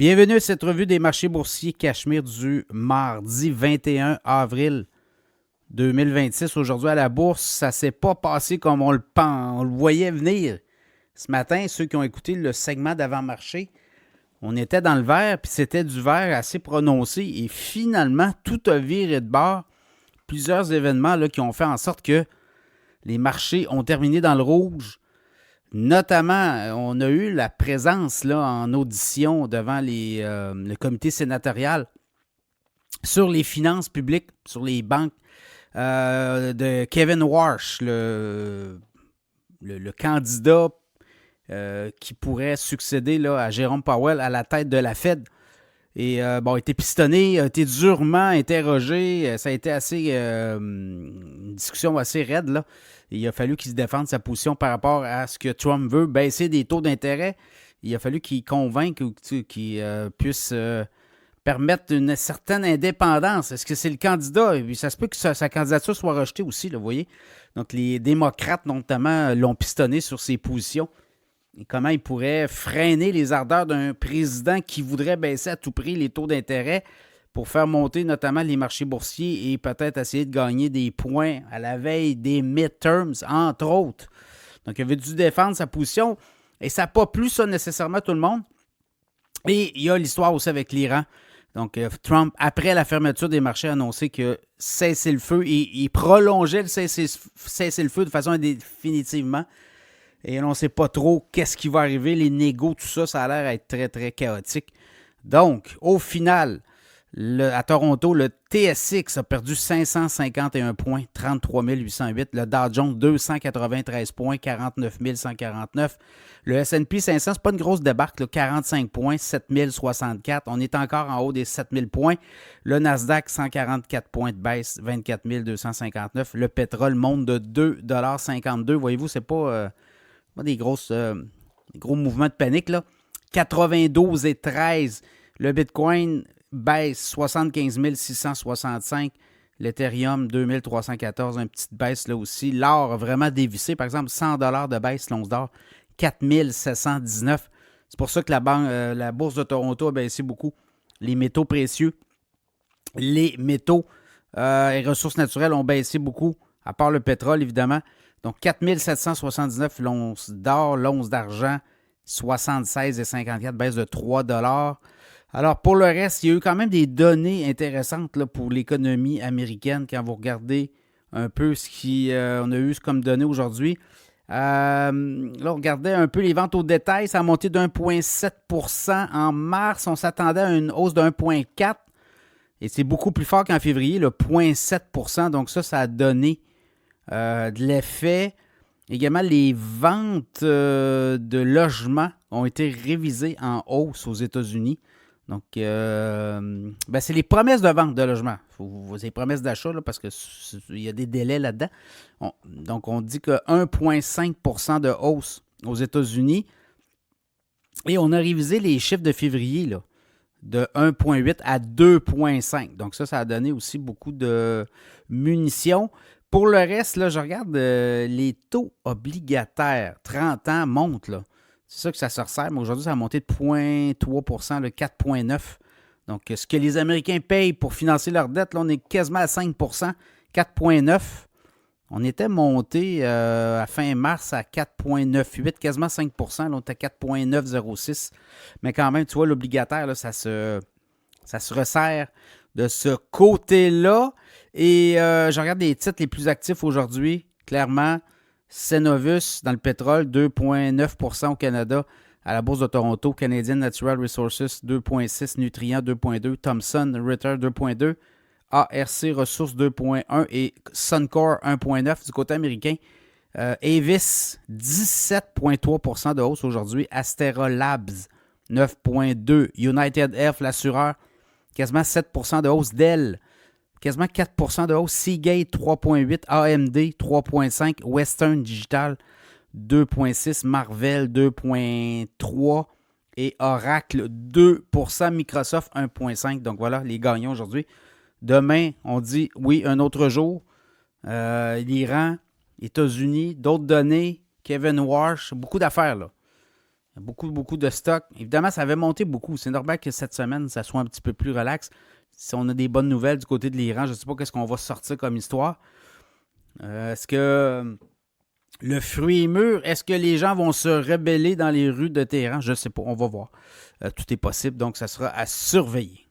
Bienvenue à cette revue des marchés boursiers Cachemire du mardi 21 avril 2026. Aujourd'hui à la bourse, ça ne s'est pas passé comme on le voyait venir. Ce matin, ceux qui ont écouté le segment d'avant-marché, on était dans le vert, puis c'était du vert assez prononcé. Et finalement, tout a viré de bord. Plusieurs événements là, qui ont fait en sorte que les marchés ont terminé dans le rouge. Notamment, on a eu la présence là, en audition devant le comité sénatorial sur les finances publiques, sur les banques, de Kevin Warsh, le candidat qui pourrait succéder là, à Jérôme Powell à la tête de la Fed. Et il a été pistonné, a été durement interrogé. Ça a été une discussion assez raide, là. Il a fallu qu'il se défende sa position par rapport à ce que Trump veut, baisser des taux d'intérêt. Il a fallu qu'il convainque ou qu'il puisse permettre une certaine indépendance. Est-ce que c'est le candidat? Et puis, ça se peut que sa candidature soit rejetée aussi, là, vous voyez. Donc, les démocrates, notamment, l'ont pistonné sur ses positions. Et comment il pourrait freiner les ardeurs d'un président qui voudrait baisser à tout prix les taux d'intérêt pour faire monter notamment les marchés boursiers et peut-être essayer de gagner des points à la veille des midterms, entre autres. Donc, il avait dû défendre sa position et ça n'a pas plu ça nécessairement à tout le monde. Et il y a l'histoire aussi avec l'Iran. Donc, Trump, après la fermeture des marchés, a annoncé que cessez-le-feu et il prolongeait le cessez-le-feu de façon indéfinitivement. Et on ne sait pas trop qu'est-ce qui va arriver. Les négos, tout ça, ça a l'air d'être très, très chaotique. Donc, au final, à Toronto, le TSX a perdu 551 points, 33 808. Le Dow Jones, 293 points, 49 149. Le S&P 500, c'est pas une grosse débarque, là, 45 points, 7 064. On est encore en haut des 7 000 points. Le Nasdaq, 144 points de baisse, 24 259. Le pétrole monte de 2,52 $. Voyez-vous, c'est pas des gros mouvements de panique, là. 92,13. Le Bitcoin baisse 75 665. L'Ethereum 2314, une petite baisse là aussi. L'or a vraiment dévissé. Par exemple, 100 $ de baisse, l'once d'or, 4719. C'est pour ça que la bourse de Toronto a baissé beaucoup. Les métaux précieux, les métaux et ressources naturelles ont baissé beaucoup, à part le pétrole, évidemment. Donc, 4779 l'once d'or, l'once d'argent, 76,54, baisse de 3 $. Alors, pour le reste, il y a eu quand même des données intéressantes là, pour l'économie américaine quand vous regardez un peu ce qu'on a eu comme données aujourd'hui. Là, on regardait un peu les ventes au détail. Ça a monté de 1,7 % en mars. On s'attendait à une hausse de 1,4 %. Et c'est beaucoup plus fort qu'en février, le 0,7 %. Donc ça a donné de l'effet. Également, les ventes de logements ont été révisées en hausse aux États-Unis. Donc, c'est les promesses de vente de logements. C'est les promesses d'achat, là, parce qu'il y a des délais là-dedans. Donc, on dit que 1,5 % de hausse aux États-Unis. Et on a révisé les chiffres de février, là, de 1,8 à 2,5. Donc, ça a donné aussi beaucoup de munitions. Pour le reste, là, je regarde les taux obligataires. 30 ans montent, là. C'est ça que ça se resserre, mais aujourd'hui, ça a monté de 0,3 %, le 4,9 %. Donc, ce que les Américains payent pour financer leur dette, là, on est quasiment à 5 %, 4,9 %. On était monté à fin mars à 4,98, quasiment 5 %. Là, on est à 4,906. Mais quand même, tu vois, l'obligataire, là, ça se resserre de ce côté-là. Et je regarde les titres les plus actifs aujourd'hui. Clairement, Cenovus dans le pétrole, 2,9 % au Canada. À la bourse de Toronto, Canadian Natural Resources, 2,6 %. Nutrien, 2,2 %. Thomson Reuters, 2,2 %. ARC Ressources, 2,1 et Suncor, 1,9 du côté américain. Avis, 17,3 % de hausse aujourd'hui. Astera Labs, 9,2 %. United Health, l'assureur, quasiment 7 % de hausse. Dell, quasiment 4 % de hausse. Seagate, 3,8 %. AMD, 3,5 %. Western Digital, 2,6 %. Marvell, 2,3 % et Oracle, 2 %. Microsoft, 1,5 %. Donc voilà, les gagnants aujourd'hui. Demain, on dit, oui, un autre jour. L'Iran, États-Unis, d'autres données, Kevin Warsh, beaucoup d'affaires, là. Beaucoup, beaucoup de stock. Évidemment, ça avait monté beaucoup. C'est normal que cette semaine, ça soit un petit peu plus relax. Si on a des bonnes nouvelles du côté de l'Iran, je ne sais pas qu'est-ce qu'on va sortir comme histoire. Est-ce que le fruit est mûr? Est-ce que les gens vont se rebeller dans les rues de Téhéran? Je ne sais pas. On va voir. Tout est possible, donc ça sera à surveiller.